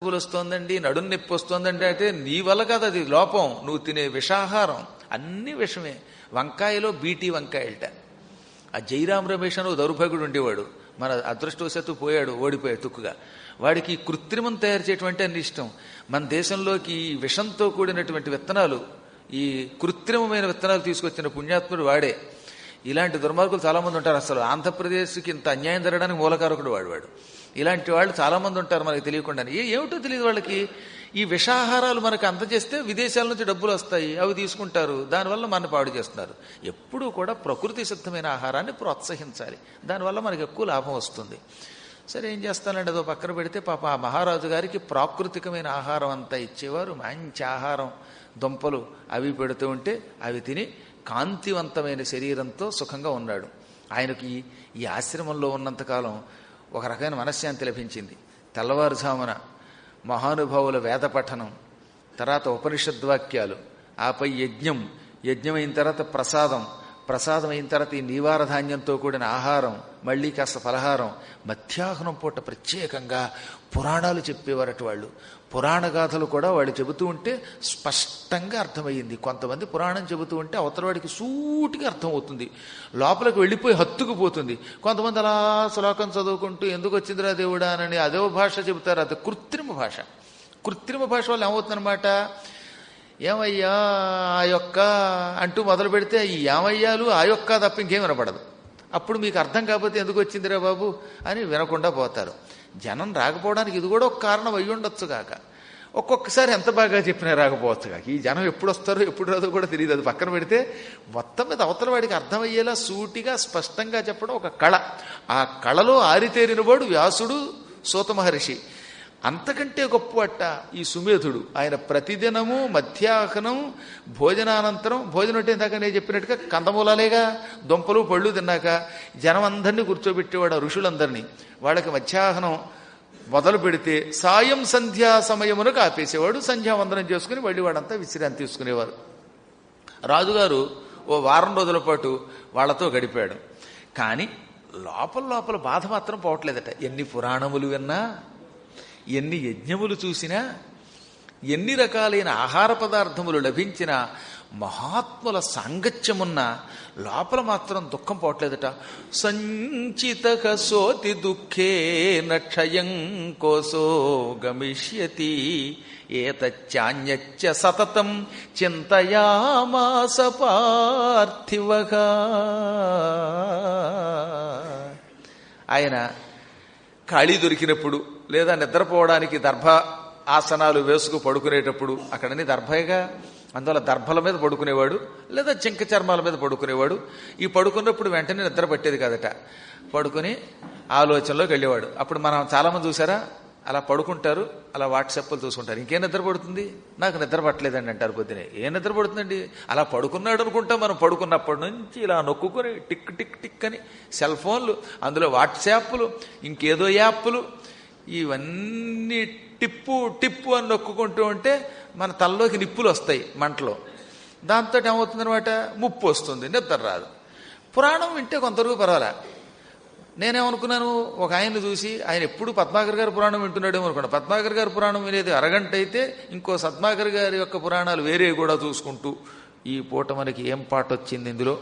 వస్తోందండి, నడుం నొప్పి వస్తోందండి అంటే నీ వల్ల కాదు, అది లోపం. నువ్వు తినే విషాహారం అన్ని విషమే. వంకాయలో బీటీ వంకాయలట. ఆ జైరాం రమేష్ అని దౌర్భాగ్యుడు ఉండేవాడు, మన అదృష్టవశాత్తు పోయాడు, ఓడిపోయాడు తుక్కుగా. వాడికి కృత్రిమం తయారు చేయటం అన్ని ఇష్టం. మన దేశంలోకి ఈ విషంతో కూడినటువంటి విత్తనాలు, ఈ కృత్రిమమైన విత్తనాలు తీసుకొచ్చిన పుణ్యాత్ముడు వాడే. ఇలాంటి దుర్మార్గులు చాలామంది ఉంటారు. అసలు ఆంధ్రప్రదేశ్కి ఇంత అన్యాయం జరగడానికి మూలకారకుడు వాడు. ఇలాంటి వాళ్ళు చాలామంది ఉంటారు మనకి తెలియకుండా. ఏమిటో తెలియదు వాళ్ళకి. ఈ విషాహారాలు మనకు అందజేస్తే విదేశాల నుంచి డబ్బులు వస్తాయి, అవి తీసుకుంటారు, దానివల్ల మన పాడు చేస్తున్నారు. ఎప్పుడూ కూడా ప్రకృతి సిద్ధమైన ఆహారాన్ని ప్రోత్సహించాలి, దానివల్ల మనకు ఎక్కువ లాభం వస్తుంది. సరే, ఏం చేస్తానండి, అదో పక్కన పెడితే పాప ఆ మహారాజు గారికి ప్రాకృతికమైన ఆహారం అంతా ఇచ్చేవారు. మంచి ఆహారం, దుంపలు అవి పెడుతూ ఉంటే అవి తిని కాంతివంతమైన శరీరంతో సుఖంగా ఉన్నాడు. ఆయనకి ఈ ఆశ్రమంలో ఉన్నంతకాలం ఒక రకమైన మనశ్శాంతి లభించింది. తెల్లవారుజామున మహానుభావుల వేద పఠనం, తర్వాత ఉపనిషద్వాక్యాలు, ఆపై యజ్ఞం, యజ్ఞం అయిన తర్వాత ప్రసాదం, ప్రసాదం అయిన తర్వాత ఈ నీవార ధాన్యంతో కూడిన ఆహారం, మళ్ళీ కాస్త ఫలహారం. మధ్యాహ్నం పూట ప్రత్యేకంగా పురాణాలు చెప్పేవారట వాళ్ళు. పురాణ గాథలు కూడా వాళ్ళు చెబుతూ ఉంటే స్పష్టంగా అర్థమయ్యింది. కొంతమంది పురాణం చెబుతూ ఉంటే అవతలవాడికి సూటిగా అర్థమవుతుంది, లోపలికి వెళ్ళిపోయి హత్తుకుపోతుంది. కొంతమంది అలా శ్లోకం చదువుకుంటూ ఎందుకు వచ్చిందిరా దేవుడా అని అదో భాష చెబుతారు. అది కృత్రిమ భాష. కృత్రిమ భాష వల్ల ఏమవుతుందన్నమాట, ఏమయ్యా ఆ యొక్క అంటూ మొదలు పెడితే ఈ ఏమయ్యాలు ఆ యొక్క తప్ప ఇంకేం వినపడదు. అప్పుడు మీకు అర్థం కాకపోతే ఎందుకు వచ్చిందిరా బాబు అని వినకుండా పోతారు. జనం రాకపోవడానికి ఇది కూడా ఒక కారణం అయ్యి ఉండొచ్చు కాక. ఒక్కొక్కసారి ఎంత బాగా చెప్పినా రాకపోవచ్చు కాక. ఈ జనం ఎప్పుడు వస్తారో ఎప్పుడు రాదో కూడా తెలియదు. అది పక్కన పెడితే మొత్తం మీద అవతల వాడికి అర్థమయ్యేలా సూటిగా స్పష్టంగా చెప్పడం ఒక కళ. ఆ కళలో ఆరితేరిన వాడు వ్యాసుడు, సూత మహర్షి. అంతకంటే గొప్ప ఈ సుమేధుడు. ఆయన ప్రతిదినము మధ్యాహ్నం భోజనానంతరం, భోజనం అంటే ఇందాక నేను చెప్పినట్టుగా కందమూలాలేగా, దుంపలు పళ్ళు తిన్నాక జనం అందరినీ కూర్చోబెట్టేవాడు, ఆ ఋషులందరినీ. వాళ్ళకి మధ్యాహ్నం మొదలు పెడితే సాయం సంధ్యా సమయమునకు ఆపేసేవాడు. సంధ్యావందనం చేసుకుని మళ్ళీ వాడంతా విశ్రాంతి తీసుకునేవారు. రాజుగారు ఓ వారం రోజుల పాటు వాళ్లతో గడిపాడు. కానీ లోపల బాధ మాత్రం పోవట్లేదట. ఎన్ని పురాణములు విన్నా, ఎన్ని యజ్ఞములు చూసినా, ఎన్ని రకాలైన ఆహార పదార్థములు లభించినా, మహాత్ముల సాంగత్యమున్న లోపల మాత్రం దుఃఖం పోవట్లేదట. సంచిత సోతి దుఃఖే నక్షయం కోసో గమిష్యతి ఏతచ్చాన్యచ్చ సతతం చింతయామాస పార్థివగా. ఆయన ఖాళీ దొరికినప్పుడు, లేదా నిద్రపోవడానికి దర్భ ఆసనాలు వేసుకు పడుకునేటప్పుడు, అక్కడని దర్భగా, అందువల్ల దర్భల మీద పడుకునేవాడు, లేదా జింక చర్మాల మీద పడుకునేవాడు. ఈ పడుకున్నప్పుడు వెంటనే నిద్ర పట్టేది కాదట. పడుకుని ఆలోచనలోకి వెళ్ళేవాడు. అప్పుడు మనం చాలామంది చూసారా, అలా పడుకుంటారు, అలా వాట్సాప్లు చూసుకుంటారు. ఇంకేం నిద్ర పడుతుంది, నాకు నిద్ర పట్టలేదండి అంటారు పొద్దునే. ఏం నిద్ర పడుతుందండి, అలా పడుకున్నాడు అనుకుంటాం. మనం పడుకున్నప్పటి నుంచి ఇలా నొక్కుని టిక్ టిక్ టిక్ అని సెల్ ఫోన్లు, అందులో వాట్సాప్లు, ఇంకేదో యాప్లు, ఇవన్నీ టిప్పు అని నొక్కుంటూ ఉంటే మన తలలోకి నిప్పులు వస్తాయి మంటలో. దాంతో ఏమవుతుందనమాట, ముప్పు వస్తుంది, నిద్ర రాదు. పురాణం వింటే కొంతవరకు పర్వాలా. నేనేమనుకున్నాను, ఒక ఆయన్ని చూసి, ఆయన ఎప్పుడు పద్మాకర్ గారి పురాణం వింటున్నాడేమో అనుకున్నాను. పద్మాకర్ గారి పురాణం వినేది అరగంట అయితే, ఇంకో పద్మాకర్ గారి యొక్క పురాణాలు వేరే కూడా చూసుకుంటూ, ఈ పూట మనకి ఏం పాట వచ్చింది, ఇందులో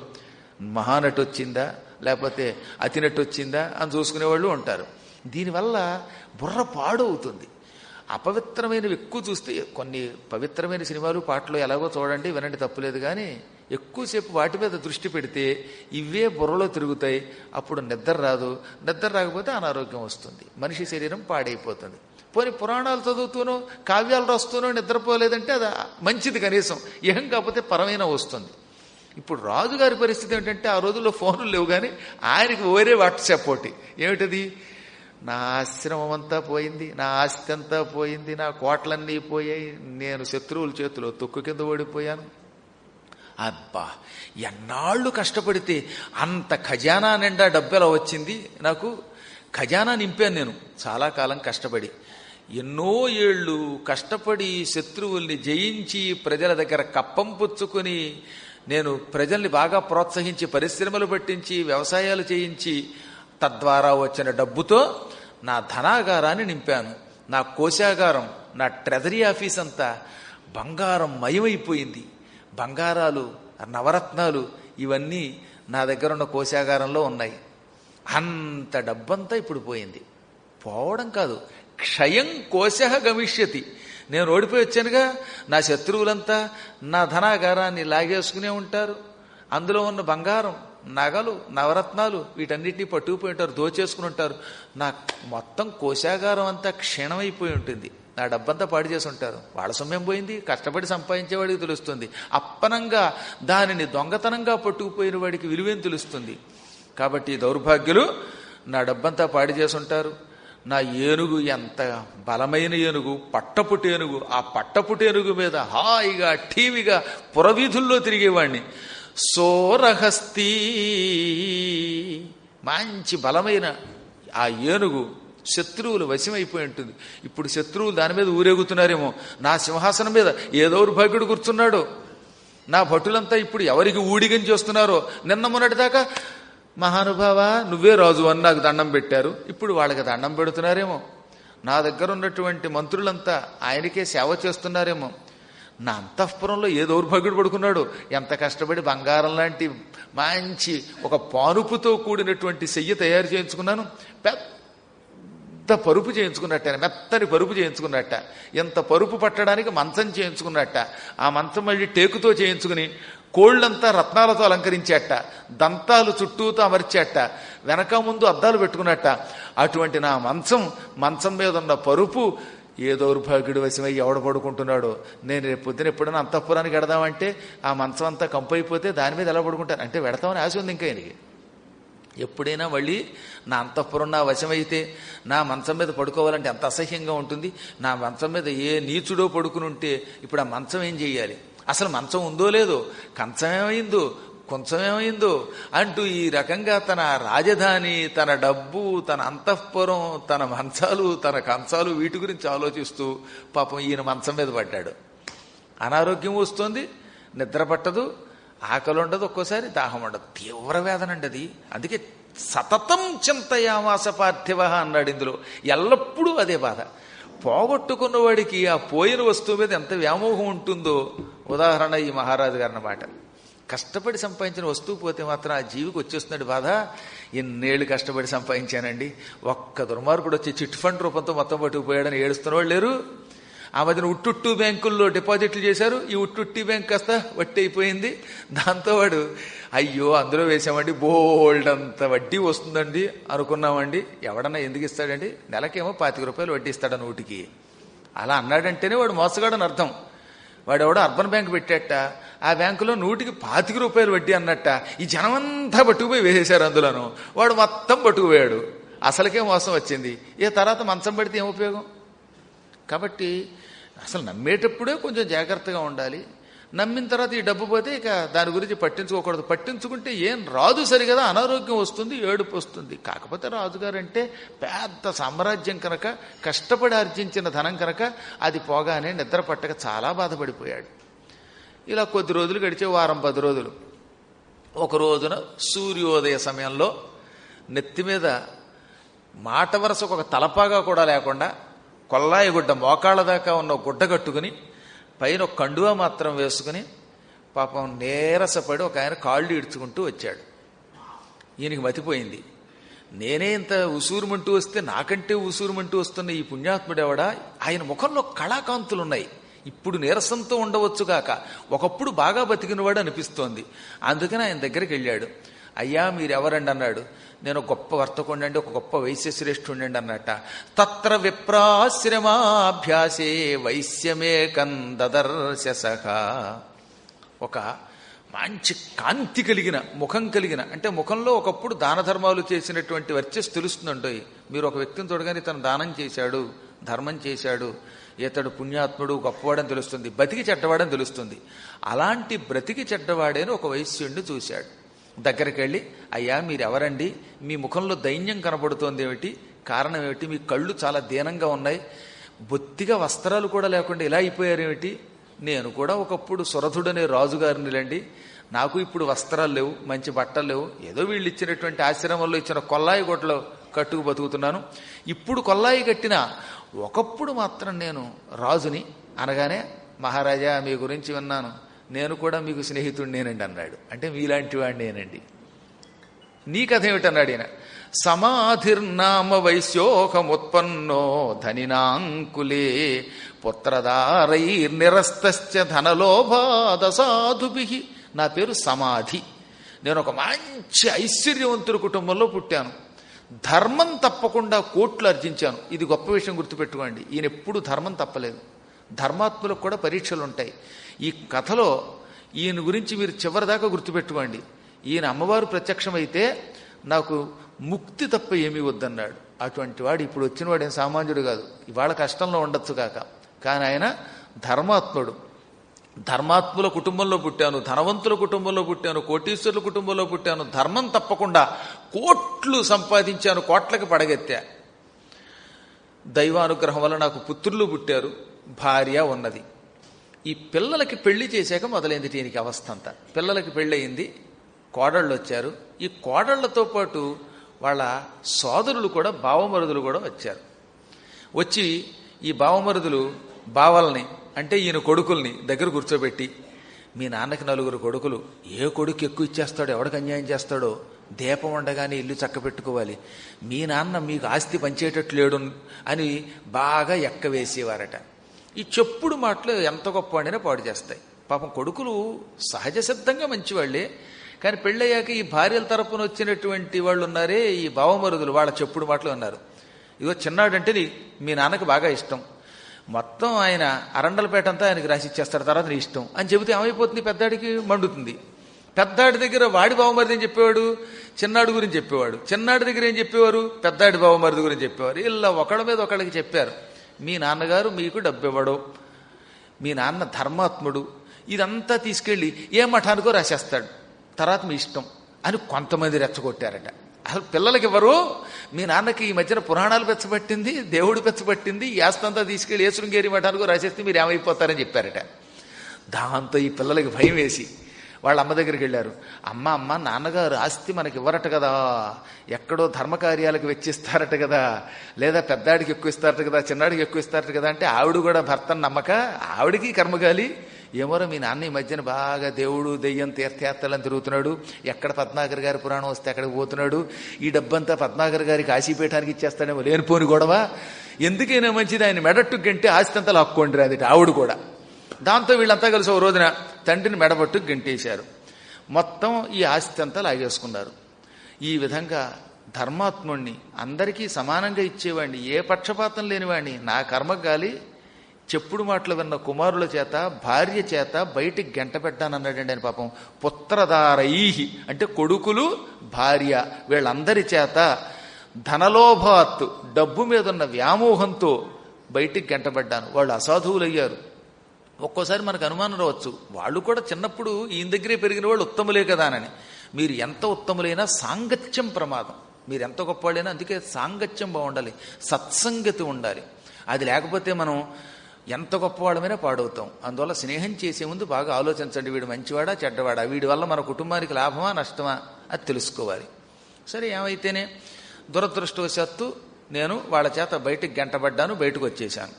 మహానటి వచ్చిందా లేకపోతే అతినట్టు వచ్చిందా అని చూసుకునేవాళ్ళు ఉంటారు. దీనివల్ల బుర్ర పాడవుతుంది. అపవిత్రమైనవి ఎక్కువ చూస్తే, కొన్ని పవిత్రమైన సినిమాలు పాటలు ఎలాగో చూడండి, వినండి, తప్పులేదు. కానీ ఎక్కువసేపు వాటి మీద దృష్టి పెడితే ఇవే బుర్రలో తిరుగుతాయి. అప్పుడు నిద్ర రాదు. నిద్ర రాకపోతే అనారోగ్యం వస్తుంది, మనిషి శరీరం పాడైపోతుంది. పోనీ పురాణాలు చదువుతూనో కావ్యాలు రాస్తూనో నిద్రపోలేదంటే అది మంచిది, కనీసం ఏం కాకపోతే పరమైన వస్తుంది. ఇప్పుడు రాజుగారి పరిస్థితి ఏంటంటే, ఆ రోజుల్లో ఫోన్లు లేవు, కానీ ఆయనకి వేరే వాట్సాప్ ఒకటి. ఏమిటది, నా ఆశ్రమం అంతా పోయింది, నా ఆస్తి అంతా పోయింది, నా కోట్లన్నీ పోయాయి, నేను శత్రువుల చేతిలో తొక్కు కింద ఓడిపోయాను. అబ్బా, ఎన్నాళ్ళు కష్టపడితే అంత ఖజానా నిండా డబ్బెలా వచ్చింది. నాకు ఖజానా నింపాను నేను చాలా కాలం కష్టపడి. ఎన్నో ఏళ్ళు కష్టపడి శత్రువుల్ని జయించి ప్రజల దగ్గర కప్పం పుచ్చుకొని, నేను ప్రజల్ని బాగా ప్రోత్సహించి, పరిశ్రమలు పెట్టించి, వ్యవసాయాలు చేయించి, తద్వారా వచ్చిన డబ్బుతో నా ధనాగారాన్ని నింపాను. నా కోశాగారం, నా ట్రెజరీ ఆఫీస్ అంతా బంగారం మయమైపోయింది. బంగారాలు, నవరత్నాలు ఇవన్నీ నా దగ్గర ఉన్న కోశాగారంలో ఉన్నాయి. అంత డబ్బంతా ఇప్పుడు పోయింది. పోవడం కాదు, క్షయం కోశః గమిష్యతి. నేను ఓడిపోయి వచ్చానుగా, నా శత్రువులంతా నా ధనాగారాన్ని లాగేసుకునే ఉంటారు. అందులో ఉన్న బంగారం, నగలు, నవరత్నాలు వీటన్నిటినీ పట్టుకుపోయి ఉంటారు, దోచేసుకుని ఉంటారు. నా మొత్తం కోశాగారం అంతా క్షీణమైపోయి ఉంటుంది. నా డబ్బంతా పాడు చేసి ఉంటారు. వాళ్ళ సొమ్మేం పోయింది, కష్టపడి సంపాదించేవాడికి తెలుస్తుంది. అప్పనంగా దానిని దొంగతనంగా పట్టుకుపోయిన వాడికి విలువేం తెలుస్తుంది. కాబట్టి దౌర్భాగ్యులు నా డబ్బంతా పాడు చేసి ఉంటారు. నా ఏనుగు ఎంత బలమైన ఏనుగు, పట్టపుటేనుగు. ఆ పట్టపుటేనుగు మీద హాయిగా ఠీవిగా పురవీధుల్లో తిరిగేవాణ్ణి. సోరహస్తి, మంచి బలమైన ఆ ఏనుగు శత్రువులు వశమైపోయి ఉంటుంది. ఇప్పుడు శత్రువులు దాని మీద ఊరేగుతున్నారేమో. నా సింహాసనం మీద ఏ దౌర్భాగ్యుడు కూర్చున్నాడో, నా భటులంతా ఇప్పుడు ఎవరికి ఊడిగని చేస్తున్నారో. నిన్న మొన్నటిదాకా మహానుభావ నువ్వే రాజు అని నాకు దండం పెట్టారు, ఇప్పుడు వాళ్ళకి దండం పెడుతున్నారేమో. నా దగ్గర ఉన్నటువంటి మంత్రులంతా ఆయనకే సేవ చేస్తున్నారేమో. నా అంతఃపురంలో ఏ దౌర్భాగ్యుడు పడుకున్నాడు. ఎంత కష్టపడి బంగారం లాంటి మంచి ఒక పానుపుతో కూడినటువంటి సెయ్యి తయారు చేయించుకున్నాను. పెద్ద పరుపు చేయించుకున్నట్ట, మెత్తని పరుపు చేయించుకున్నట్ట. ఎంత పరుపు పట్టడానికి మంచం చేయించుకున్నట్ట. ఆ మంచం మళ్ళీ టేకుతో చేయించుకుని కోళ్లంతా రత్నాలతో అలంకరించేట, దంతాలు చుట్టూతో అమర్చేట, వెనక ముందు అద్దాలు పెట్టుకున్నట్ట. అటువంటి నా మంచం మీద ఉన్న పరుపు ఏ దౌర్భాగ్యుడి వశమై ఎవడ పడుకుంటున్నాడో. నేను రేపు పొద్దున ఎప్పుడైనా అంతఃపురానికి వెడదామంటే ఆ మంచం అంతా కంపైపోతే దాని మీద ఎలా పడుకుంటాను అంటే వెడతామని ఆశ ఉంది ఇంకా ఆయనకి. ఎప్పుడైనా మళ్ళీ నా అంతఃపురం నా వశమైతే నా మంచం మీద పడుకోవాలంటే ఎంత అసహ్యంగా ఉంటుంది. నా మంచం మీద ఏ నీచుడో పడుకుని ఉంటే ఇప్పుడు ఆ మంచం ఏం చెయ్యాలి, అసలు మంచం ఉందో లేదో, కంచమేమైందో, కొంచెమేమైందో అంటూ ఈ రకంగా తన రాజధాని, తన డబ్బు, తన అంతఃపురం, తన మంచాలు, తన కంచాలు వీటి గురించి ఆలోచిస్తూ పాపం ఈయన మంచం మీద పడ్డాడు. అనారోగ్యం వస్తుంది, నిద్ర పట్టదు, ఆకలి ఉండదు, ఒక్కోసారి దాహం ఉండదు, తీవ్ర వేదన అండి అది. అందుకే సతతం చింతయామాస పార్థివ అన్నాడు ఇందులో. ఎల్లప్పుడూ అదే బాధ. పోగొట్టుకున్న వాడికి ఆ పోయిన వస్తువు మీద ఎంత వ్యామోహం ఉంటుందో ఉదాహరణ ఈ మహారాజు గారి మాట. కష్టపడి సంపాదించిన వస్తువు పోతే మాత్రం ఆ జీవికి వచ్చేస్తున్నాడు బాధ. ఎన్నేళ్ళు కష్టపడి సంపాదించానండి, ఒక్క దుర్మార్గుడు వచ్చి చిట్ ఫండ్ రూపంతో మొత్తం పట్టుకుపోయాడని ఏడుస్తున్న వాళ్ళు లేరు. ఆ మధ్యన ఉట్టుట్టు బ్యాంకుల్లో డిపాజిట్లు చేశారు, ఈ ఉట్టుట్టి బ్యాంక్ కాస్త వడ్డీ అయిపోయింది. దాంతో వాడు అయ్యో అందులో వేసామండి బోల్డ్ అంత వడ్డీ వస్తుందండి అనుకున్నామండి. ఎవడన్నా ఎందుకు ఇస్తాడండి, నెలకేమో 25 రూపాయలు వడ్డీ ఇస్తాడు నూటికి. అలా అన్నాడంటేనే వాడు మోసగాడని అర్థం. వాడెవడో అర్బన్ బ్యాంక్ పెట్టేట, ఆ బ్యాంకులో 125 రూపాయలు వడ్డీ అన్నట్ట. ఈ జనమంతా పట్టుకుపోయి వేసేశారు అందులోను. వాడు మొత్తం పట్టుకుపోయాడు, అసలుకే మోసం వచ్చింది. ఏ తర్వాత మంచం పడితే ఏం ఉపయోగం. కాబట్టి అసలు నమ్మేటప్పుడే కొంచెం జాగ్రత్తగా ఉండాలి. నమ్మిన తర్వాత ఈ డబ్బు పోతే ఇక దాని గురించి పట్టించుకోకూడదు. పట్టించుకుంటే ఏం రాదు సరిగదా, అనారోగ్యం వస్తుంది, ఏడుపు వస్తుంది. కాకపోతే రాజుగారంటే పెద్ద సామ్రాజ్యం కనుక, కష్టపడి ఆర్జించిన ధనం కనుక అది పోగానే నిద్ర పట్టక చాలా బాధపడిపోయాడు. ఇలా కొద్ది రోజులు గడిచే, వారం 10 రోజులు. ఒక రోజున సూర్యోదయ సమయంలో నెత్తి మీద మాట వరసకు ఒక తలపాగా కూడా లేకుండా కొల్లాయి గుడ్డ, మోకాళ్ళ దాకా ఉన్న గుడ్డ కట్టుకుని పైన ఒక కండువా మాత్రం వేసుకుని పాపం నీరసపడి ఒక ఆయన కాళ్ళు ఈడ్చుకుంటూ వచ్చాడు. ఈయనకి మతిపోయింది. నేనే ఇంత ఉసూరుమంటూ వస్తే నాకంటే ఉసూరుమంటూ వస్తున్న ఈ పుణ్యాత్ముడెవడా, ఆయన ముఖంలో కళాకాంతులున్నాయి. ఇప్పుడు నీరసంతో ఉండవచ్చుగాక, ఒకప్పుడు బాగా బతికినవాడు అనిపిస్తోంది. అందుకని ఆయన దగ్గరికి వెళ్ళాడు. అయ్యా మీరెవరండి అన్నాడు. నేను గొప్ప వర్తకుండండి, ఒక గొప్ప వైశ్యశ్రేష్ఠుండండి అన్నట్ట. తత్ర విప్రాశ్రమాభ్యాసే వైశ్యమేకం దదర్శసః. ఒక మంచి కాంతి కలిగిన ముఖం కలిగిన, అంటే ముఖంలో ఒకప్పుడు దాన ధర్మాలు చేసినటువంటి వర్చస్సు తెలుస్తుందండి. మీరు ఒక వ్యక్తిని చూడగానే తను దానం చేశాడు, ధర్మం చేశాడు, ఇతడు పుణ్యాత్ముడు గొప్పవాడని తెలుస్తుంది, బతికి చెడ్డవాడని తెలుస్తుంది. అలాంటి బ్రతికి చెడ్డవాడని ఒక వైశ్యుడిని చూశాడు. దగ్గరికి వెళ్ళి అయ్యా మీరెవరండి, మీ ముఖంలో దైన్యం కనబడుతోంది ఏమిటి, కారణం ఏమిటి, మీ కళ్ళు చాలా దీనంగా ఉన్నాయి, బొత్తిగా వస్త్రాలు కూడా లేకుండా ఇలా అయిపోయారేమిటి. నేను కూడా ఒకప్పుడు సురథుడనే రాజుగారిని లేండి, నాకు ఇప్పుడు వస్త్రాలు లేవు, మంచి బట్టలు లేవు, ఏదో వీళ్ళు ఇచ్చినటువంటి ఆశ్రమంలో ఇచ్చిన కొల్లాయి గుడ్డలో కట్టుకు బతుకుతున్నాను. ఇప్పుడు కొల్లాయి కట్టిన ఒకప్పుడు మాత్రం నేను రాజుని అనగానే మహారాజా మీ గురించి విన్నాను, నేను కూడా మీకు స్నేహితుడినేనండి అన్నాడు. అంటే మీలాంటి వాడినేనండి. నీ కథ ఏమిటన్నాడు ఈయన. సమాధిర్నామ వైశ్యోకముత్పన్నో ధనినాంకులే పుత్రదారైర్నిరస్తశ్చ ధనలోభాదసాధుభి. నా పేరు సమాధి. నేను ఒక మంచి ఐశ్వర్యవంతుల కుటుంబంలో పుట్టాను. ధర్మం తప్పకుండా కోట్లు అర్జించాను. ఇది గొప్ప విషయం గుర్తుపెట్టుకోండి. ఈయన ఎప్పుడు ధర్మం తప్పలేదు. ధర్మాత్ములకు కూడా పరీక్షలు ఉంటాయి. ఈ కథలో ఈయన గురించి మీరు చివరిదాకా గుర్తుపెట్టుకోండి. ఈయన అమ్మవారు ప్రత్యక్షమైతే నాకు ముక్తి తప్ప ఏమీ వద్దన్నాడు. అటువంటి వాడు ఇప్పుడు వచ్చిన వాడు ఏం సామాన్యుడు కాదు. ఇవాళ కష్టంలో ఉండొచ్చు కాక, కానీ ఆయన ధర్మాత్ముడు. ధర్మాత్ముల కుటుంబంలో పుట్టాను, ధనవంతుల కుటుంబంలో పుట్టాను, కోటీశ్వరుల కుటుంబంలో పుట్టాను, ధర్మం తప్పకుండా కోట్లు సంపాదించాను, కోట్లకి పడగెత్తా. దైవానుగ్రహం వల్ల నాకు పుత్రులు పుట్టారు, భార్య ఉన్నది. ఈ పిల్లలకి పెళ్లి చేశాక మొదలైంది దీనికి అవస్థ అంతా. పిల్లలకి పెళ్ళయింది, కోడళ్ళు వచ్చారు. ఈ కోడళ్లతో పాటు వాళ్ళ సోదరులు కూడా, బావమరుదులు కూడా వచ్చారు. వచ్చి ఈ బావమరుదులు బావల్ని అంటే ఈయన కొడుకుల్ని దగ్గర కూర్చోబెట్టి, మీ నాన్నకి 4 కొడుకులు, ఏ కొడుకు ఎక్కువ ఇచ్చేస్తాడో, ఎవడికి అన్యాయం చేస్తాడో, దీపం ఉండగానే ఇల్లు చక్క పెట్టుకోవాలి, మీ నాన్న మీకు ఆస్తి పంచేటట్లు లేడు అని బాగా ఎక్కవేసేవారట. ఈ చెప్పుడు మాటలు ఎంత గొప్పవాడినా పాడు చేస్తాయి. పాపం కొడుకులు సహజ సిద్ధంగా మంచివాళ్లే, కానీ పెళ్ళయ్యాక ఈ భార్యల తరపున వచ్చినటువంటి వాళ్ళు ఉన్నారే, ఈ బావమరుదులు, వాళ్ళ చెప్పుడు మాటలు అన్నారు. ఇదిగో చిన్నాడంటే మీ నాన్నకు బాగా ఇష్టం, మొత్తం ఆయన అరండలపేట అంతా ఆయనకి రాసి ఇచ్చేస్తారు, తర్వాత నీ ఇష్టం అని చెబితే ఏమైపోతుంది, పెద్దాడికి మండుతుంది. పెద్దాడి దగ్గర వాడి బావమరిది ఏం చెప్పేవాడు, చిన్నాడు గురించి చెప్పేవాడు. చిన్నాడి దగ్గర ఏం చెప్పేవారు, పెద్దాడి బావమరిది గురించి చెప్పేవారు. ఇలా ఒకళ్ళ మీద ఒకళ్ళకి చెప్పారు, మీ నాన్నగారు మీకు డబ్బు ఇవ్వడు, మీ నాన్న ధర్మాత్ముడు, ఇదంతా తీసుకెళ్ళి ఏ మఠానికో రాసేస్తాడు, తర్వాత మీ ఇష్టం అని కొంతమంది రెచ్చగొట్టారట. అసలు పిల్లలకి ఎవరు, మీ నాన్నకి ఈ మధ్యన పురాణాలు పెచ్చబట్టింది, దేవుడు పెచ్చబట్టింది, ఈ ఆస్తంతా తీసుకెళ్లి ఏ శృంగేరి మఠానికో రాసేస్తే మీరు ఏమైపోతారని చెప్పారట. దాంతో ఈ పిల్లలకి భయం వేసి వాళ్ళ అమ్మ దగ్గరికి వెళ్ళారు. అమ్మ నాన్నగారు ఆస్తి మనకి ఇవ్వరట కదా, ఎక్కడో ధర్మకార్యాలకు వెచ్చిస్తారట కదా, లేదా పెద్దాడికి ఎక్కువ ఇస్తారట కదా, చిన్నాడికి ఎక్కువ ఇస్తారట కదా. అంటే ఆవిడ కూడా భర్తను నమ్మక ఆవిడికి కర్మగాలి, ఏమోరో మీ నాన్న ఈ మధ్యన బాగా దేవుడు దెయ్యం తీర్థయాత్రలను తిరుగుతున్నాడు, ఎక్కడ పద్మాకర్ గారి పురాణం వస్తే అక్కడికి పోతున్నాడు, ఈ డబ్బంతా పద్మాకర్ గారికి కాశీపీఠానికి ఇచ్చేస్తాడేమో, లేనిపోని గొడవ, ఎందుకైనా మంచిది ఆయన మెడట్టు గంటే ఆస్తి అంతా లాక్కోండి రాది ఆవిడ కూడా. దాంతో వీళ్ళంతా కలిసి ఓ రోజున తండ్రిని మెడబట్టు గంటేశారు. మొత్తం ఈ ఆస్తి అంతా లాగేసుకున్నారు. ఈ విధంగా ధర్మాత్ముణ్ణి అందరికీ సమానంగా ఇచ్చేవాడిని, ఏ పక్షపాతం లేనివాడిని, నా కర్మగాలి చెప్పుడు మాటలు విన్న కుమారుల చేత, భార్య చేత బయటికి గంట పెట్టానన్నాడండి ఆయన. పాపం పుత్రదారైహి అంటే కొడుకులు, భార్య, వీళ్ళందరి చేత ధనలోభాత్ డబ్బు మీదున్న వ్యామోహంతో బయటికి గంటపడ్డాను. వాళ్ళు అసాధువులయ్యారు. ఒక్కోసారి మనకు అనుమానం రావచ్చు, వాళ్ళు కూడా చిన్నప్పుడు ఈయన దగ్గరే పెరిగిన వాళ్ళు ఉత్తములే కదా అని. మీరు ఎంత ఉత్తములైనా సాంగత్యం ప్రమాదం. మీరు ఎంత గొప్పవాళ్ళైనా అందుకే సాంగత్యం బాగుండాలి, సత్సంగతి ఉండాలి. అది లేకపోతే మనం ఎంత గొప్పవాళ్ళమైనా పాడవుతాం. అందువల్ల స్నేహం చేసే ముందు బాగా ఆలోచించండి, వీడు మంచివాడా చెడ్డవాడా, వీడి వల్ల మన కుటుంబానికి లాభమా నష్టమా అది తెలుసుకోవాలి. సరే, ఏమైతేనే దురదృష్టవశాత్తు నేను వాళ్ళ చేత బయటికి గంటపడ్డాను, బయటకు వచ్చేసాను.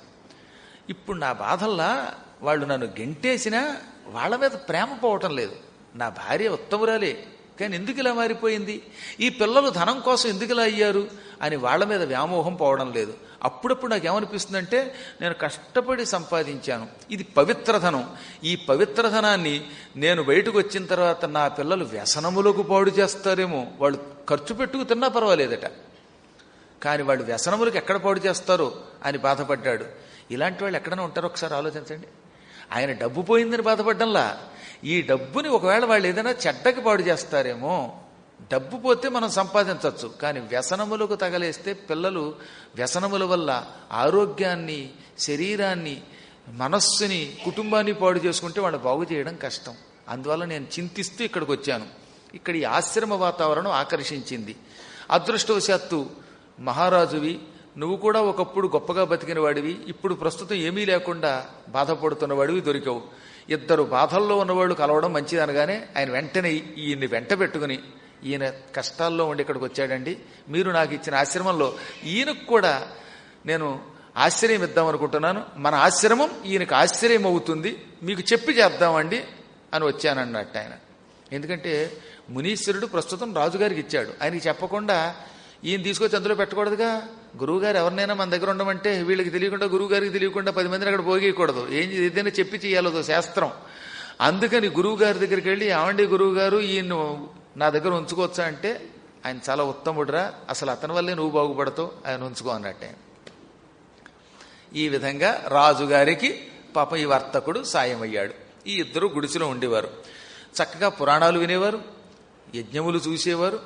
ఇప్పుడు నా బాధల్లా వాళ్ళు నన్ను గెంటేసినా వాళ్ళ మీద ప్రేమ పోవటం లేదు. నా భార్య ఉత్తమురాలే, కానీ ఎందుకు ఇలా మారిపోయింది, ఈ పిల్లలు ధనం కోసం ఎందుకు ఇలా అయ్యారు అని వాళ్ళ మీద వ్యామోహం పోవడం లేదు. అప్పుడప్పుడు నాకు ఏమనిపిస్తుందంటే, నేను కష్టపడి సంపాదించాను, ఇది పవిత్రధనం, ఈ పవిత్రధనాన్ని నేను బయటకు వచ్చిన తర్వాత నా పిల్లలు వ్యసనములకు పాడు చేస్తారేమో, వాళ్ళు ఖర్చు పెట్టుకు తిన్నా పర్వాలేదట, కానీ వాళ్ళు వ్యసనములకు ఎక్కడ పాడు చేస్తారో అని బాధపడ్డాడు. ఇలాంటి వాళ్ళు ఎక్కడైనా ఉంటారో ఒకసారి ఆలోచించండి. ఆయన డబ్బు పోయిందని బాధపడ్డంలా, ఈ డబ్బుని ఒకవేళ వాళ్ళు ఏదైనా చెడ్డకి పాడు చేస్తారేమో. డబ్బు పోతే మనం సంపాదించవచ్చు, కానీ వ్యసనములకు తగలేస్తే పిల్లలు వ్యసనముల వల్ల ఆరోగ్యాన్ని, శరీరాన్ని, మనస్సుని, కుటుంబాన్ని పాడు చేసుకుంటే వాళ్ళు బాగు చేయడం కష్టం. అందువల్ల నేను చింతిస్తూ ఇక్కడికి వచ్చాను. ఇక్కడ ఈ ఆశ్రమ వాతావరణం ఆకర్షించింది. అదృష్టవశాత్తు మహారాజువి, నువ్వు కూడా ఒకప్పుడు గొప్పగా బతికిన వాడివి, ఇప్పుడు ప్రస్తుతం ఏమీ లేకుండా బాధపడుతున్న వాడివి దొరికావు. ఇద్దరు బాధల్లో ఉన్నవాళ్ళు కలవడం మంచిది అనగానే ఆయన వెంటనే ఈయన్ని వెంట పెట్టుకుని ఈయన కష్టాల్లో ఉండి ఇక్కడికి వచ్చాడండి, మీరు నాకు ఇచ్చిన ఆశ్రమంలో ఈయనకు కూడా నేను ఆశ్రయం ఇద్దాం అనుకుంటున్నాను, మన ఆశ్రమం ఈయనకు ఆశ్రయం అవుతుంది, మీకు చెప్పి చేద్దామండి అని వచ్చానన్నట్టు ఆయన. ఎందుకంటే మునీశ్వరుడు ప్రస్తుతం రాజుగారికి ఇచ్చాడు, ఆయనకి చెప్పకుండా ఈయన తీసుకొచ్చి అందులో పెట్టకూడదుగా. గురువుగారు ఎవరినైనా మన దగ్గర ఉండమంటే వీళ్ళకి తెలియకుండా, గురువుగారికి తెలియకుండా 10 మందిని అక్కడ పోగేయకూడదు, ఏదైనా చెప్పి చేయాలదో శాస్త్రం. అందుకని గురువు గారి దగ్గరికి వెళ్ళి, ఏమండి గురువు గారు ఈయన నా దగ్గర ఉంచుకోవచ్చా అంటే, ఆయన చాలా ఉత్తముడురా, అసలు అతని వల్లే నువ్వు బాగుపడతావు, ఆయన ఉంచుకో అన్నట్టే. ఈ విధంగా రాజుగారికి పాపం ఈ వర్తకుడు సాయం అయ్యాడు. ఈ ఇద్దరు గుడిసెలో ఉండేవారు, చక్కగా పురాణాలు వినేవారు, యజ్ఞములు చూసేవారు.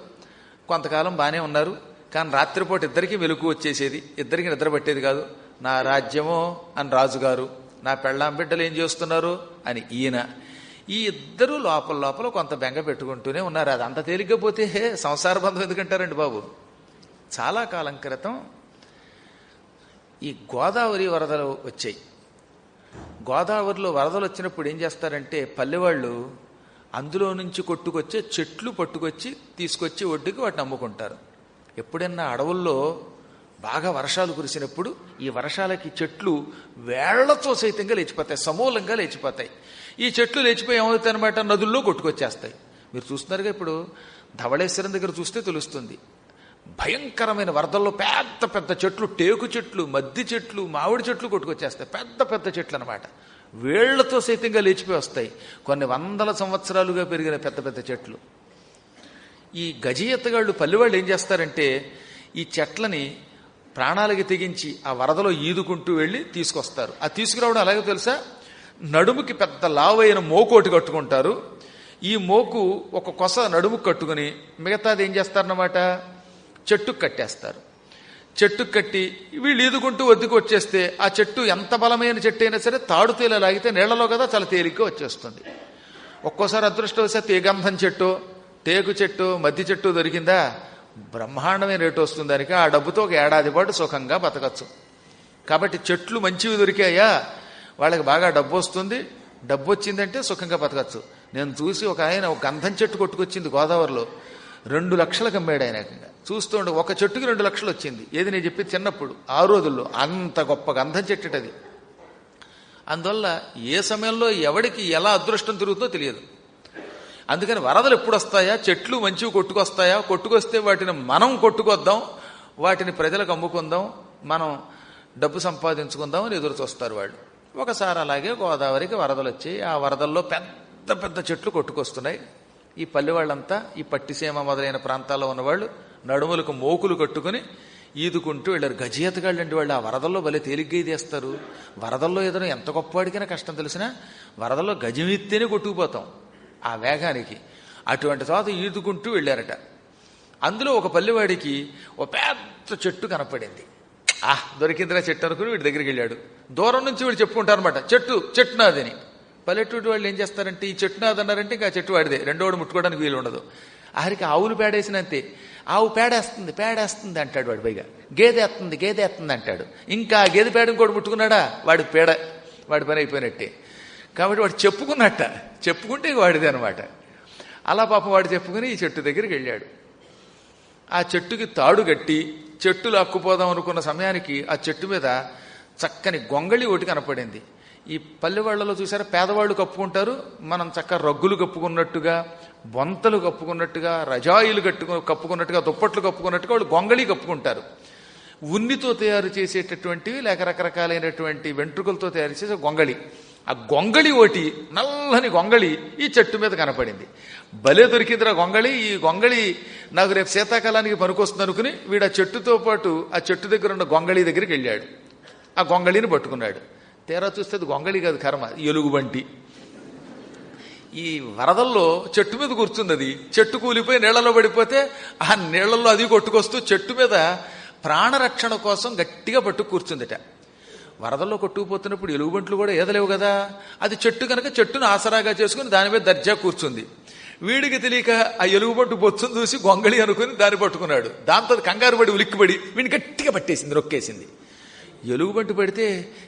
కొంతకాలం బాగానే ఉన్నారు. కానీ రాత్రిపూట ఇద్దరికి మెలకు వచ్చేసేది, ఇద్దరికి నిద్ర పట్టేది కాదు. నా రాజ్యమో అని రాజుగారు, నా పెళ్ళాం బిడ్డలు ఏం చేస్తున్నారు అని ఈయన. ఈ ఇద్దరు లోపల లోపల కొంత బెంగ పెట్టుకుంటూనే ఉన్నారు. అది అంత తేలిగ్గా పోతే సంసార బంధం ఎందుకంటారండి బాబు. చాలా కాలం క్రితం ఈ గోదావరి వరదలు వచ్చాయి. గోదావరిలో వరదలు వచ్చినప్పుడు ఏం చేస్తారంటే పల్లెవాళ్ళు అందులో నుంచి కొట్టుకొచ్చే చెట్లు పట్టుకొచ్చి తీసుకొచ్చి ఒడ్డుకి వాటిని అమ్ముకుంటారు. ఎప్పుడైనా అడవుల్లో బాగా వర్షాలు కురిసినప్పుడు ఈ వర్షాలకి చెట్లు వేళ్లతో సైతంగా లేచిపోతాయి, సమూలంగా లేచిపోతాయి. ఈ చెట్లు లేచిపోయి ఏమవుతాయి అనమాట, నదుల్లో కొట్టుకొచ్చేస్తాయి. మీరు చూస్తున్నారుగా, ఇప్పుడు ధవళేశ్వరం దగ్గర చూస్తే తెలుస్తుంది. భయంకరమైన వరదల్లో పెద్ద పెద్ద చెట్లు, టేకు చెట్లు, మద్ది చెట్లు, మామిడి చెట్లు కొట్టుకొచ్చేస్తాయి. పెద్ద పెద్ద చెట్లు అనమాట, వేళ్లతో సైతంగా లేచిపోయి వస్తాయి. కొన్ని వందల సంవత్సరాలుగా పెరిగిన పెద్ద పెద్ద చెట్లు. ఈ గజయత్తగాళ్ళు పల్లెవాళ్ళు ఏం చేస్తారంటే ఈ చెట్లని ప్రాణాలకి తెగించి ఆ వరదలో ఈదుకుంటూ వెళ్ళి తీసుకొస్తారు. ఆ తీసుకురావడం అలాగే తెలుసా, నడుముకి పెద్ద లావైన మోకోటి కట్టుకుంటారు. ఈ మోకు ఒక కొస నడుముకు కట్టుకుని మిగతాది ఏం చేస్తారన్నమాట, చెట్టుకు కట్టేస్తారు. చెట్టుకు కట్టి వీళ్ళు ఈదుకుంటూ ఒద్దుకు వచ్చేస్తే ఆ చెట్టు ఎంత బలమైన చెట్టు అయినా సరే తాడుతో ఇలా లాగితే నీళ్లలో కదా చాలా తేలిగ్గా వచ్చేస్తుంది. ఒక్కోసారి అదృష్టవశాత్తు ఏ గంధం చెట్టు, టేకు చెట్టు, మద్ది చెట్టు దొరికిందా బ్రహ్మాండమైన రేటు వస్తుంది దానికి. ఆ డబ్బుతో ఒక ఏడాది పాటు సుఖంగా బతకచ్చు. కాబట్టి చెట్లు మంచివి దొరికాయా వాళ్ళకి బాగా డబ్బు వస్తుంది. డబ్బు వచ్చిందంటే సుఖంగా బతకచ్చు. నేను చూసి ఒక ఆయన ఒక గంధం చెట్టు కొట్టుకొచ్చింది గోదావరిలో, 2 లక్షలకు అమ్మాడు ఆయన. చూస్తుండే ఒక చెట్టుకి 2 లక్షలు వచ్చింది. ఏది నేను చెప్పి చిన్నప్పుడు ఆ రోజుల్లో అంత గొప్ప గంధం చెట్టు అది. అందువల్ల ఏ సమయంలో ఎవడికి ఎలా అదృష్టం తిరుగుతుందో తెలియదు. అందుకని వరదలు ఎప్పుడు వస్తాయా, చెట్లు మంచివి కొట్టుకొస్తాయా, కొట్టుకొస్తే వాటిని మనం కొట్టుకొద్దాం, వాటిని ప్రజలకు అమ్ముకుందాం, మనం డబ్బు సంపాదించుకుందాం అని ఎదురు చూస్తారు వాళ్ళు. ఒకసారి అలాగే గోదావరికి వరదలు వచ్చాయి. ఆ వరదల్లో పెద్ద పెద్ద చెట్లు కొట్టుకొస్తున్నాయి. ఈ పల్లె వాళ్ళంతా, ఈ పట్టిసీమ మొదలైన ప్రాంతాల్లో ఉన్నవాళ్ళు నడుములకు మోకులు కట్టుకుని ఈదుకుంటూ వెళ్ళారు. గజయతగాళ్ళు అండి వాళ్ళు. ఆ వరదల్లో భలే తేలిగ్గా ఇదేస్తారు. వరదల్లో ఏదైనా ఎంత గొప్పవాడికైనా కష్టం తెలిసినా వరదల్లో గజమెత్తేనే కొట్టుకుపోతాం ఆ వేగానికి. అటువంటి తర్వాత ఈదుకుంటూ వెళ్ళారట. అందులో ఒక పల్లెవాడికి ఒక పెద్ద చెట్టు కనపడింది. దొరికిందిరా చెట్టు అనుకుని వీడి దగ్గరికి వెళ్ళాడు. దూరం నుంచి వీడు చెప్పుకుంటారనమాట, చెట్టు నాదని. పల్లెటూటి వాళ్ళు ఏం చేస్తారంటే ఈ చెట్టు నాదన్నారంటే ఇంకా చెట్టు వాడిదే, రెండోడు ముట్టుకోవడానికి వీలు ఉండదు. ఆఖరికి ఆవులు పేడేసినంతే, ఆవు పేడేస్తుంది అంటాడు వాడు. పైగా గేదె అంటాడు. ఇంకా గేదె పేడ ఇంకోటి ముట్టుకున్నాడా వాడి పని అయిపోయినట్టే. కాబట్టి వాడు చెప్పుకుంటే వాడిదే అనమాట. అలా పాపం వాడు చెప్పుకుని ఈ చెట్టు దగ్గరికి వెళ్ళాడు. ఆ చెట్టుకి తాడు కట్టి చెట్టు లాక్కుపోదాం అనుకున్న సమయానికి ఆ చెట్టు మీద చక్కని గొంగళి ఒకటి కనపడింది. ఈ పల్లెవాళ్లలో చూసారా, పేదవాళ్ళు కప్పుకుంటారు, మనం చక్కగా రగ్గులు కప్పుకున్నట్టుగా, బొంతలు కప్పుకున్నట్టుగా, రజాయిలు కప్పుకున్నట్టుగా, దుప్పట్లు కప్పుకున్నట్టుగా వాళ్ళు గొంగళి కప్పుకుంటారు. ఉన్నితో తయారు చేసేటటువంటివి లేక రకరకాలైనటువంటి వెంట్రుకలతో తయారు చేసే గొంగళి. ఆ గొంగళి ఒకటి, నల్లని గొంగళి ఈ చెట్టు మీద కనపడింది. భలే దొరికిందిరా గొంగళి. ఈ గొంగళి నాకు రేపు శీతాకాలానికి పనికొస్తుంది అనుకుని వీడు ఆ చెట్టుతో పాటు ఆ చెట్టు దగ్గర ఉన్న గొంగళి దగ్గరికి వెళ్ళాడు. ఆ గొంగళిని పట్టుకున్నాడు. తీరా చూస్తే అది గొంగళి కాదు, కర్మ, ఎలుగుబంటి. ఈ వరదల్లో చెట్టు మీద కూర్చుంది. అది చెట్టు కూలిపోయి నీళ్లలో పడిపోతే ఆ నీళ్లలో అది కొట్టుకొస్తూ చెట్టు మీద ప్రాణరక్షణ కోసం గట్టిగా పట్టు కూర్చుందిట. వరదల్లో కొట్టుకుపోతున్నప్పుడు ఎలుగుబంట్లు కూడా ఏదలేవు కదా, అది చెట్టు కనుక చెట్టును ఆసరాగా చేసుకుని దాని మీద దర్జా కూర్చుంది. వీడికి తెలియక ఆ ఎలుగుబంటు బొత్తును చూసి గొంగళి అనుకుని దాన్ని పట్టుకున్నాడు. దాంతో కంగారు పడి ఉలిక్కిపడి వీడిని గట్టిగా పట్టేసింది, నొక్కేసింది. ఎలుగుబంటి పడితే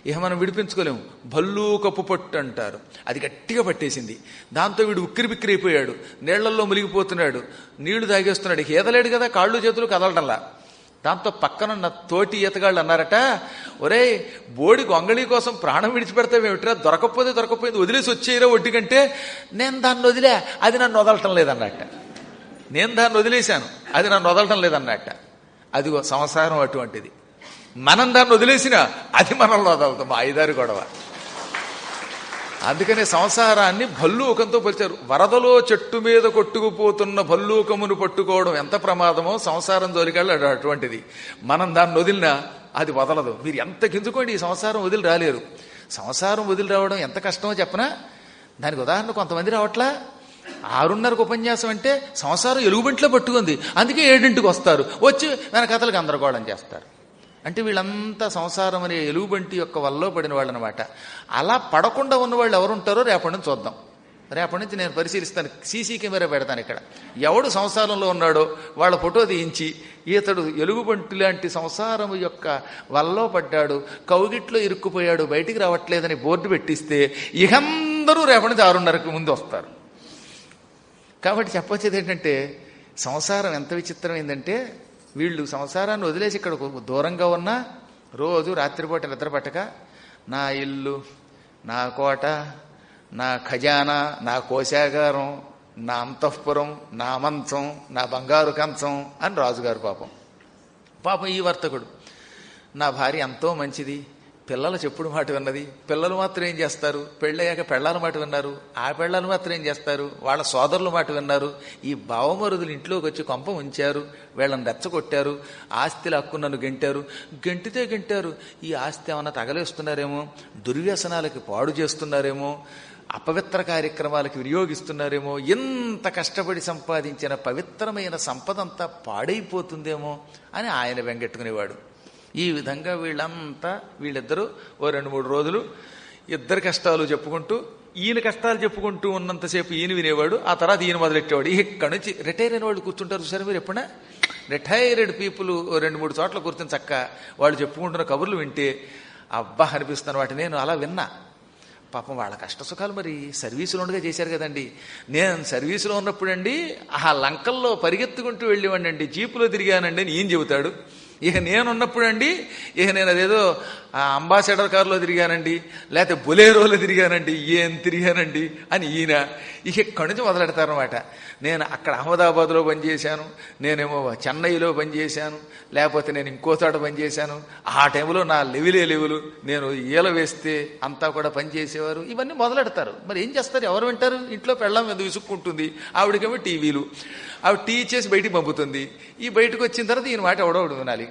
ఇక మనం విడిపించుకోలేము. భల్లూకపు పట్టు అంటారు. అది గట్టిగా పట్టేసింది. దాంతో వీడు ఉక్కిరి బిక్కిరి అయిపోయాడు. నీళ్లల్లో మునిగిపోతున్నాడు. నీళ్లు తాగేస్తున్నాడు. ఇక ఈదలేడు కదా, కాళ్ళు చేతులు కదలటంలా. దాంతో పక్కనున్న తోటి ఈతగాళ్ళు అన్నారట, ఒరే బోడి గొంగళీ కోసం ప్రాణం విడిచిపెడతావేమిట్రా, దొరకపోయింది వదిలేసి వచ్చేయరా ఒడ్డు కంటే. నేను దాన్ని వదిలే, అది నన్ను వదలటం లేదన్నట్ట. నేను దాన్ని వదిలేశాను, అది నన్ను వదలటం లేదన్నట్ట. అదిగో సంసారం అటువంటిది. మనం దాన్ని వదిలేసినా అది మనల్ని వదలతాం. మా ఐదారు గొడవ. అందుకనే సంసారాన్ని భల్లూకంతో పోల్చారు. వరదలో చెట్టు మీద కొట్టుకుపోతున్న భల్లూకమును పట్టుకోవడం ఎంత ప్రమాదమో సంసారం జోలికెళ్ళ అటువంటిది. మనం దాన్ని వదిలినా అది వదలదు. మీరు ఎంత గింజుకోండి, ఈ సంసారం వదిలి రాలేరు. సంసారం వదిలి రావడం ఎంత కష్టమో చెప్పనా? దానికి ఉదాహరణ కొంతమంది రావట్లా. 6:30కు ఉపన్యాసం అంటే సంసారం ఎలుగుబంట్లో పట్టుకుంది, అందుకే 7ంటికి వస్తారు. వచ్చి వెనకథలకు గందరగోళం చేస్తారు. అంటే వీళ్ళంతా సంసారం అనే ఎలుగుబంటి యొక్క వల్లో పడిన వాళ్ళు అనమాట. అలా పడకుండా ఉన్న వాళ్ళు ఎవరుంటారో రేపటి నుంచి చూద్దాం. రేపటి నుంచి నేను పరిశీలిస్తాను, సీసీ కెమెరా పెడతాను ఇక్కడ. ఎవడు సంసారంలో ఉన్నాడో వాళ్ళ ఫోటో తీయించి, ఈతడు ఎలుగుబంటి లాంటి సంసారం యొక్క వల్లో పడ్డాడు, కౌగిట్లో ఇరుక్కుపోయాడు, బయటికి రావట్లేదని బోర్డు పెట్టిస్తే ఇకందరూ రేపటి నుంచి 6:30కి ముందు వస్తారు. కాబట్టి చెప్పొచ్చేది ఏంటంటే, సంసారం ఎంత విచిత్రమైందంటే, వీళ్ళు సంసారాన్ని వదిలేసి ఇక్కడ దూరంగా ఉన్నా రోజు రాత్రిపూట నిద్ర పట్టక నా ఇల్లు, నా కోట, నా ఖజానా, నా కోశాగారం, నా అంతఃపురం, నా మంచం, నా బంగారు కంచం అని రాజుగారు పాపం ఈ వర్తకుడు, నా భార్య ఎంతో మంచిది, పిల్లల చెప్పుడు మాట విన్నది. పిల్లలు మాత్రం ఏం చేస్తారు, పెళ్ళయ్యాక పెళ్ళాల మాట విన్నారు. ఆ పెళ్ళాలు మాత్రం ఏం చేస్తారు, వాళ్ళ సోదరుల మాట విన్నారు. ఈ బావమరుదులు ఇంట్లోకి వచ్చి కొంప ఉంచారు, వీళ్ళని రెచ్చగొట్టారు, ఆస్తిలు హక్కున్నను గెంటారు. ఈ ఆస్తి ఏమన్నా తగలేస్తున్నారేమో, దుర్వ్యసనాలకి పాడు చేస్తున్నారేమో, అపవిత్ర కార్యక్రమాలకు వినియోగిస్తున్నారేమో, ఎంత కష్టపడి సంపాదించిన పవిత్రమైన సంపదంతా పాడైపోతుందేమో అని ఆయన వెంగెట్టుకునేవాడు. ఈ విధంగా వీళ్ళిద్దరూ ఓ 2-3 రోజులు ఇద్దరు కష్టాలు చెప్పుకుంటూ, ఈయన కష్టాలు చెప్పుకుంటూ ఉన్నంతసేపు ఈయన వినేవాడు. ఆ తర్వాత ఈయన మొదలెట్టేవాడు. ఇక్కడి నుంచి రిటైర్ అయిన వాళ్ళు కూర్చుంటారు చూసారు మీరు ఎప్పుడైనా? రిటైర్డ్ పీపుల్ 2-3 చోట్ల కూర్చొని చక్క వాళ్ళు చెప్పుకుంటున్న కబుర్లు వింటే అబ్బా అనిపిస్తున్న వాటి నేను అలా విన్నా. పాపం వాళ్ళ కష్ట సుఖాలు మరి సర్వీసులో ఉండగా చేశారు కదండి. నేను సర్వీసులో ఉన్నప్పుడండి ఆ లంకల్లో పరిగెత్తుకుంటూ వెళ్ళేవాడిని అండి, జీపులో తిరిగానండి అని ఈయన చెబుతాడు. ఇక నేనున్నప్పుడండి నేను అదేదో అంబాసిడర్ కారులో తిరిగానండి, లేకపోతే బొలేరోలో తిరిగానండి, ఏం తిరిగానండి అని ఈయన ఇక ఇక్కడి నుంచి మొదలెడతారనమాట. నేను అక్కడ అహ్మదాబాద్లో పనిచేశాను, నేనేమో చెన్నైలో పనిచేశాను, లేకపోతే నేను ఇంకో చోట పనిచేశాను, ఆ టైంలో నా లెవెలు నేను ఈల వేస్తే అంతా కూడా పనిచేసేవారు, ఇవన్నీ మొదలెడతారు. మరి ఏం చేస్తారు, ఎవరు వింటారు? ఇంట్లో పెళ్ళాం మీద విసుక్కుంటుంది, ఆవిడకేమో టీవీలు, ఆవిడ టీ ఇచ్చేసి బయటికి పంపుతుంది. ఈ బయటకు వచ్చిన తర్వాత ఈయన మాట ఎవడో వినాలి.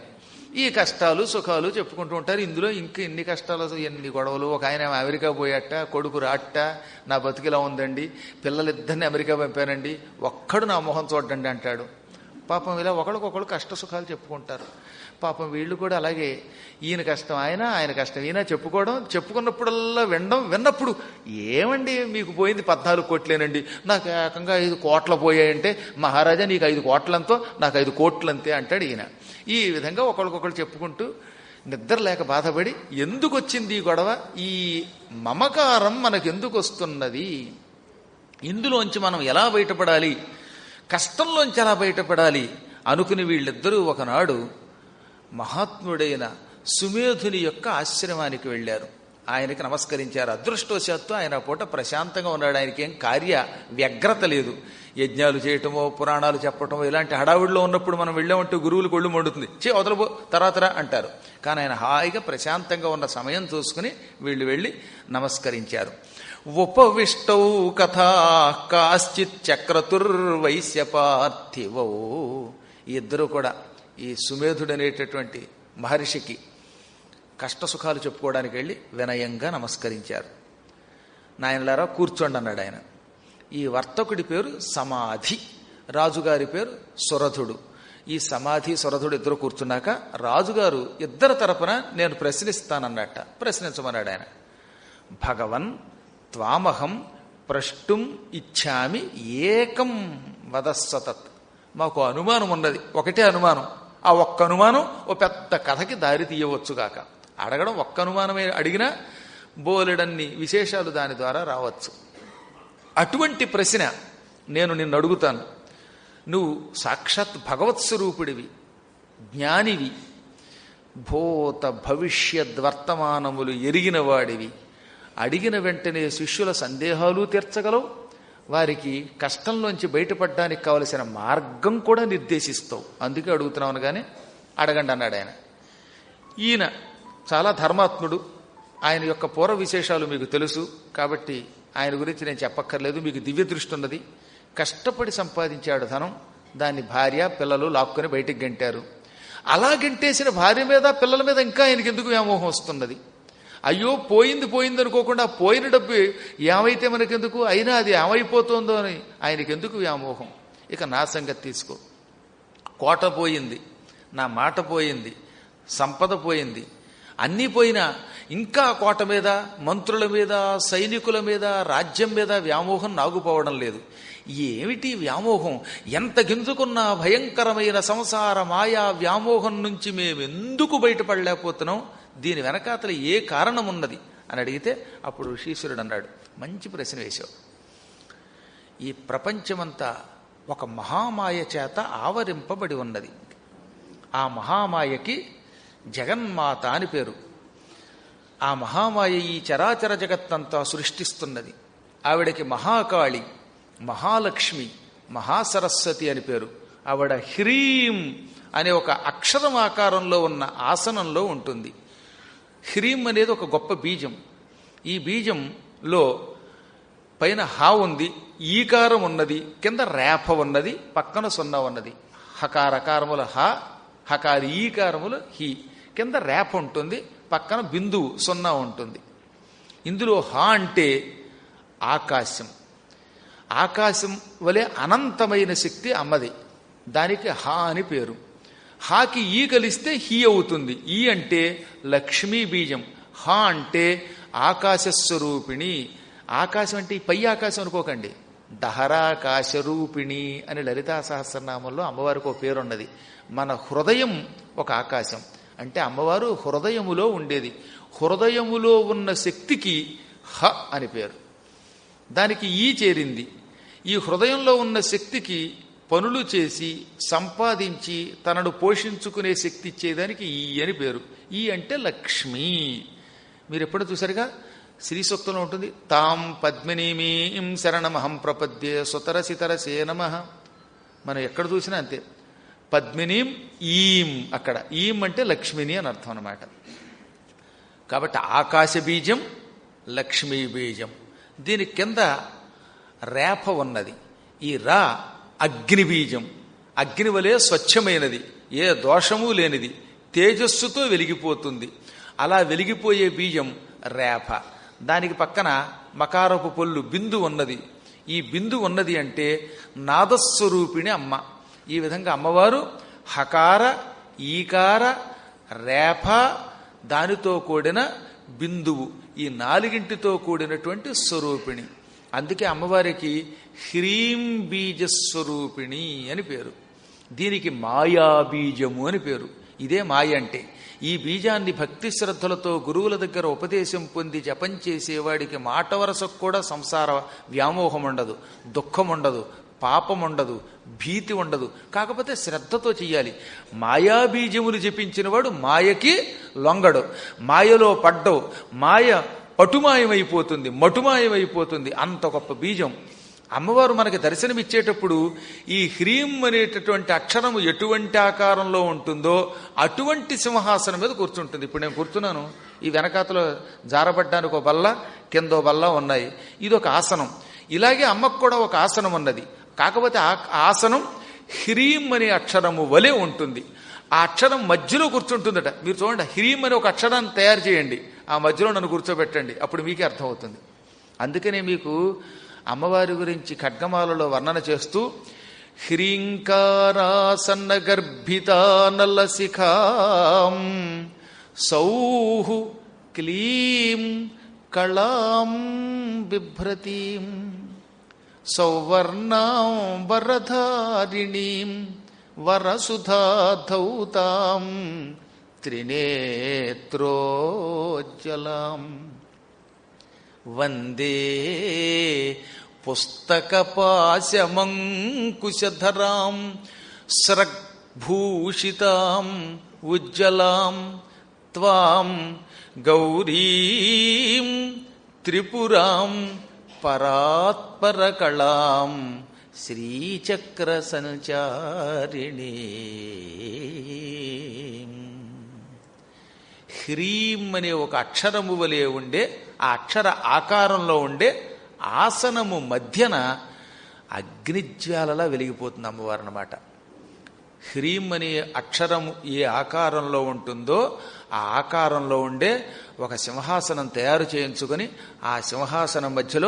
ఈ కష్టాలు సుఖాలు చెప్పుకుంటూ ఉంటారు. ఇందులో ఇంకా ఎన్ని కష్టాలు, ఎన్ని గొడవలు. ఒక ఆయన అమెరికా పోయాట, కొడుకు రాట, నా బతికిలా ఉందండి, పిల్లలిద్దరిని అమెరికా పంపానండి, ఒక్కడు నా మొహం చూడండి అంటాడు. పాపం ఇలా ఒకళ్ళకొకళ్ళు కష్ట సుఖాలు చెప్పుకుంటారు. పాపం వీళ్ళు కూడా అలాగే, ఈయన కష్టం ఆయన కష్టం ఈయన చెప్పుకున్నప్పుడల్లా విన్నప్పుడు ఏమండి మీకు పోయింది 14 కోట్లేనండి, నాకు ఏకంగా 5 కోట్ల పోయాయంటే, మహారాజా నీకు 5 కోట్లంతో నాకు 5 కోట్లంతే అంటాడు ఈయన. ఈ విధంగా ఒకళ్ళకొకళ్ళు చెప్పుకుంటూ నిద్ర లేక బాధపడి, ఎందుకు వచ్చింది ఈ గొడవ, ఈ మమకారం మనకెందుకు వస్తున్నది, ఇందులోంచి మనం ఎలా బయటపడాలి, కష్టంలోంచి ఎలా బయటపడాలి అనుకుని వీళ్ళిద్దరూ ఒకనాడు మహాత్ముడైన సుమేధుని యొక్క ఆశ్రమానికి వెళ్ళారు. ఆయనకి నమస్కరించారు. అదృష్టవశాత్తు ఆయన పూట ప్రశాంతంగా ఉన్నాడు. ఆయనకి ఏం కార్య వ్యగ్రత లేదు. యజ్ఞాలు చేయటమో పురాణాలు చెప్పటమో ఇలాంటి హడావుడిలో ఉన్నప్పుడు మనం వెళ్ళామంటే గురువులకు ఒళ్ళు మండుతుంది, వదలబో తర్వాత అంటారు. కానీ ఆయన హాయిగా ప్రశాంతంగా ఉన్న సమయం చూసుకుని వీళ్ళు వెళ్ళి నమస్కరించారు. ఉపవిష్టౌ కథా కాశ్చిత్ చక్రతుర్వైశ్యపార్థివౌ. ఈ ఇద్దరు కూడా ఈ సుమేధుడు అనేటటువంటి మహర్షికి కష్టసుఖాలు చెప్పుకోవడానికి వెళ్ళి వినయంగా నమస్కరించారు. నాయనలారా కూర్చోండి అన్నాడు ఆయన. ఈ వర్తకుడి పేరు సమాధి, రాజుగారి పేరు సురథుడు. ఈ సమాధి సురథుడు ఇద్దరు కూర్చున్నాక రాజుగారు ఇద్దరు తరపున నేను ప్రశ్నిస్తానన్నట్ట. ప్రశ్నించమన్నాడు ఆయన. భగవన్ త్వామహం ప్రష్టుం ఇచ్చామి ఏకం వదస్సతత్. మాకు అనుమానం ఉన్నది, ఒకటే అనుమానం. ఆ ఒక్క అనుమానం ఓ పెద్ద కథకి దారి తీయవచ్చుగాక. అడగడం ఒక్క అనుమానమే అడిగినా బోలెడన్ని విశేషాలు దాని ద్వారా రావచ్చు. అటువంటి ప్రశ్న నేను నిన్ను అడుగుతాను. నువ్వు సాక్షాత్ భగవత్ స్వరూపుడివి, జ్ఞానివి, భూత భవిష్యద్వర్తమానములు ఎరిగిన వాడివి. అడిగిన వెంటనే శిష్యుల సందేహాలు తీర్చగలవు, వారికి కష్టంలోంచి బయటపడడానికి కావలసిన మార్గం కూడా నిర్దేశిస్తావు. అందుకే అడుగుతున్నాను కానీ అడగండి అన్నాడు ఆయన. ఈయన చాలా ధర్మాత్ముడు. ఆయన యొక్క పూర్వ విశేషాలు మీకు తెలుసు కాబట్టి ఆయన గురించి నేను చెప్పక్కర్లేదు. మీకు దివ్య దృష్టి ఉన్నది. కష్టపడి సంపాదించాడు ధనం, దాన్ని భార్య పిల్లలు లాక్కొని బయటికి గంటారు. అలా గంటేసిన భార్య మీద పిల్లల మీద ఇంకా ఆయనకి ఎందుకు వ్యామోహం వస్తున్నది? అయ్యో పోయింది పోయింది అనుకోకుండా పోయిన డబ్బు ఏమైతే మనకెందుకు, అయినా అది ఏమైపోతుందో అని ఆయనకి ఎందుకు వ్యామోహం? ఇక నా సంగతి తీసుకో. కోట పోయింది, నా మాట పోయింది, సంపద పోయింది, అన్నీ పోయినా ఇంకా కోట మీద, మంత్రుల మీద, సైనికుల మీద, రాజ్యం మీద వ్యామోహం నాగుపోవడం లేదు. ఏమిటి వ్యామోహం? ఎంత గింజుకున్నా భయంకరమైన సంసార మాయా వ్యామోహం నుంచి మేమెందుకు బయటపడలేకపోతున్నాం? దీని వెనకాతల ఏ కారణం ఉన్నది అని అడిగితే అప్పుడు ఋషీశ్వరుడు అన్నాడు, మంచి ప్రశ్న వేశావు. ఈ ప్రపంచమంతా ఒక మహామాయ చేత ఆవరింపబడి ఉన్నది. ఆ మహామాయకి జగన్మాత అని పేరు. ఆ మహామాయ ఈ చరాచర జగత్తంతా సృష్టిస్తున్నది. ఆవిడకి మహాకాళి, మహాలక్ష్మి, మహాసరస్వతి అని పేరు. ఆవిడ హ్రీం అనే ఒక అక్షరం ఆకారంలో ఉన్న ఆసనంలో ఉంటుంది. హ్రీం అనేది ఒక గొప్ప బీజం. ఈ బీజంలో పైన హా ఉంది, ఈకారం ఉన్నది, కింద రేఫ ఉన్నది, పక్కన సున్నా ఉన్నది. హకారకారముల హ, హకారి ఈకారములు హి, కింద రేఫ ఉంటుంది, పక్కన బిందువు సున్నా ఉంటుంది. ఇందులో హ అంటే ఆకాశం. ఆకాశం వలె అనంతమైన శక్తి అమ్మది. దానికి హ అని పేరు. హాకి ఈ కలిస్తే హీ అవుతుంది. ఈ అంటే లక్ష్మీ బీజం. హ అంటే ఆకాశస్వరూపిణి. ఆకాశం అంటే ఈ పై ఆకాశం అనుకోకండి, దహరాకాశరూపిణి అని లలితా సహస్రనామంలో అమ్మవారికి ఒక పేరున్నది. మన హృదయం ఒక ఆకాశం అంటే అమ్మవారు హృదయములో ఉండేది. హృదయములో ఉన్న శక్తికి హ అని పేరు. దానికి ఈ చేరింది. ఈ హృదయంలో ఉన్న శక్తికి పనులు చేసి సంపాదించి తనను పోషించుకునే శక్తి ఇచ్చేదానికి ఈ అని పేరు. ఈ అంటే లక్ష్మి. మీరు ఎప్పుడు చూసారుగా, శ్రీ సూక్తంలో ఉంటుంది, తాం పద్మినీమీం శరణమహం ప్రపద్యే సుతరసితరసే నమః. మనం ఎక్కడ చూసినా అంతే, పద్మినీం ఈం, అక్కడ ఈం అంటే లక్ష్మిని అని అర్థం అన్నమాట. కాబట్టి ఆకాశ బీజం, లక్ష్మీ బీజం. దీని కింద రేఫ ఉన్నది. ఈ రా అగ్ని బీజం. అగ్ని వలె స్వచ్ఛమైనది, ఏ దోషము లేనిది, తేజస్సుతో వెలిగిపోతుంది. అలా వెలిగిపోయే బీజం రేఫ. దానికి పక్కన మకారపు పొల్లు బిందు ఉన్నది. ఈ బిందు ఉన్నది అంటే నాదస్వరూపిణి అమ్మ. ఈ విధంగా అమ్మవారు హకార, ఈకార, రేఫ, దానితో కూడిన బిందువు, ఈ నాలుగింటితో కూడినటువంటి స్వరూపిణి. అందుకే అమ్మవారికి హ్రీం బీజస్వరూపిణి అని పేరు. దీనికి మాయాబీజము అని పేరు. ఇదే మాయ అంటే. ఈ బీజాన్ని భక్తి శ్రద్ధలతో గురువుల దగ్గర ఉపదేశం పొంది జపం చేసేవాడికి మాట వరసకు కూడా సంసార వ్యామోహం ఉండదు, దుఃఖం ఉండదు, పాపం ఉండదు, భీతి ఉండదు. కాకపోతే శ్రద్ధతో చెయ్యాలి. మాయాబీజములు జపించిన వాడు మాయకి లొంగడు. మాయలో పడ్డవు, మాయ పటుమాయమైపోతుంది, మటుమాయమైపోతుంది. అంత గొప్ప బీజం. అమ్మవారు మనకి దర్శనమిచ్చేటప్పుడు ఈ హ్రీం అనేటటువంటి అక్షరము ఎటువంటి ఆకారంలో ఉంటుందో అటువంటి సింహాసనం మీద కూర్చుంటుంది. ఇప్పుడు నేను కూర్చున్నాను, ఈ వెనకాతలో జారబడ్డానికి ఒక బల్ల, కింద బల్ల ఉన్నాయి. ఇది ఒక ఆసనం. ఇలాగే అమ్మకు కూడా ఒక ఆసనం ఉన్నది. కాకపోతే ఆ ఆసనం హ్రీం అనే అక్షరము వలె ఉంటుంది. ఆ అక్షరం మధ్యలో కూర్చుంటుందట. మీరు చూడండి, హ్రీం అనే ఒక అక్షరాన్ని తయారు చేయండి, ఆ మధ్యలో నన్ను కూర్చోబెట్టండి, అప్పుడు మీకే అర్థమవుతుంది. అందుకనే మీకు అమ్మవారి గురించి ఖడ్గమాలలో వర్ణన చేస్తూ హ్రీంకారాసన్న గర్భితానలశిఖాం సౌహు క్లీం కళాం బిభ్రతీం సౌవర్ణాం వరధారిణీం వరసుధాధౌతాం త్రినేత్రోజ్వలాం వందే పుస్తకపాశమంకుశధరాం స్రగ్భూషితాం ఉజ్జలాం త్వాం గౌరీం త్రిపురాం పరాత్పరకళాం శ్రీచక్ర సంచారిణీ. హ్రీం అనే ఒక అక్షరము వలె ఉండే ఆ అక్షర ఆకారంలో ఉండే ఆసనము మధ్యన అగ్నిజ్వాలలా వెలిగిపోతుంది అమ్మవారు అన్నమాట. హ్రీం అనే అక్షరము ఏ ఆకారంలో ఉంటుందో ఆ ఆకారంలో ఉండే ఒక సింహాసనం తయారు చేయించుకొని ఆ సింహాసనం మధ్యలో